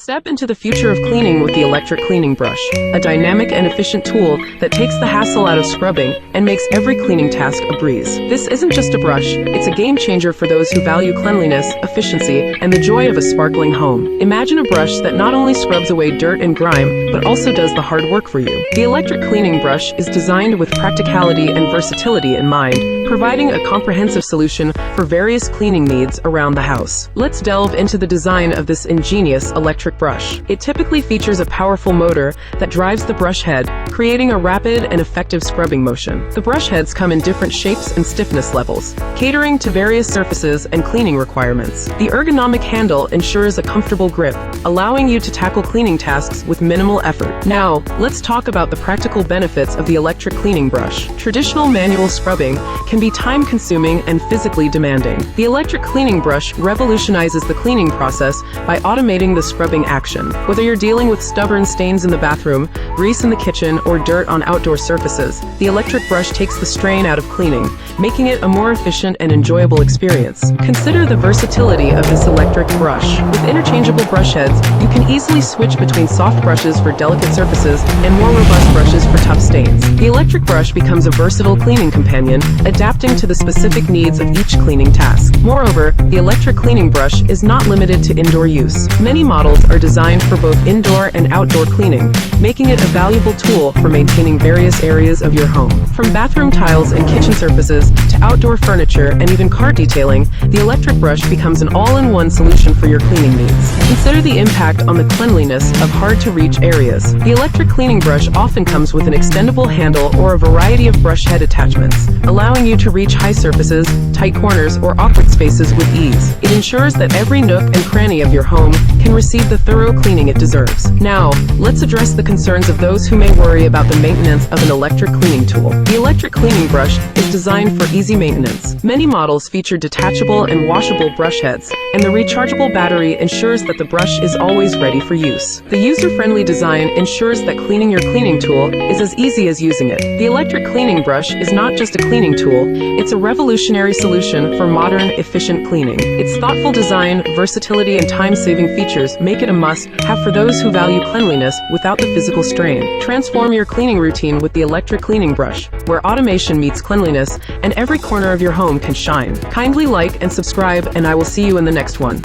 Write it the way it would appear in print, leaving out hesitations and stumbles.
Step into the future of cleaning with the electric cleaning brush, a dynamic and efficient tool that takes the hassle out of scrubbing and makes every cleaning task a breeze. This isn't just a brush, it's a game changer for those who value cleanliness, efficiency, and the joy of a sparkling home. Imagine a brush that not only scrubs away dirt and grime, but also does the hard work for you. The electric cleaning brush is designed with practicality and versatility in mind, providing a comprehensive solution for various cleaning needs around the house. Let's delve into the design of this ingenious electric brush. It typically features a powerful motor that drives the brush head, creating a rapid and effective scrubbing motion. The brush heads come in different shapes and stiffness levels, catering to various surfaces and cleaning requirements. The ergonomic handle ensures a comfortable grip, allowing you to tackle cleaning tasks with minimal effort. Now, let's talk about the practical benefits of the electric cleaning brush. Traditional manual scrubbing can be time-consuming and physically demanding. The electric cleaning brush revolutionizes the cleaning process by automating the scrubbing action. Whether you're dealing with stubborn stains in the bathroom, grease in the kitchen, or dirt on outdoor surfaces, the electric brush takes the strain out of cleaning, making it a more efficient and enjoyable experience. Consider the versatility of this electric brush. With interchangeable brush heads, you can easily switch between soft brushes for delicate surfaces and more robust brushes for tough stains. The electric brush becomes a versatile cleaning companion, adapting to the specific needs of each cleaning task. Moreover, the electric cleaning brush is not limited to indoor use. Many models are designed for both indoor and outdoor cleaning, making it a valuable tool for maintaining various areas of your home. From bathroom tiles and kitchen surfaces to outdoor furniture and even car detailing, the electric brush becomes an all-in-one solution for your cleaning needs. Consider the impact on the cleanliness of hard-to-reach areas. The electric cleaning brush often comes with an extendable handle or a variety of brush head attachments, allowing you to reach high surfaces, tight corners, or awkward spaces with ease. It ensures that every nook and cranny of your home can receive the thorough cleaning it deserves. Now, let's address the concerns of those who may worry about the maintenance of an electric cleaning tool. The electric cleaning brush is designed for easy maintenance. Many models feature detachable and washable brush heads, and the rechargeable battery ensures that the brush is always ready for use. The user-friendly design ensures that cleaning your cleaning tool is as easy as using it. The electric cleaning brush is not just a cleaning tool, it's a revolutionary solution for modern, efficient cleaning. Its thoughtful design, versatility, and time-saving features make it a must-have for those who value cleanliness without the physical strain. Transform your cleaning routine with the electric cleaning brush, where automation meets cleanliness and every corner of your home can shine. Kindly like and subscribe, and I will see you in the next one.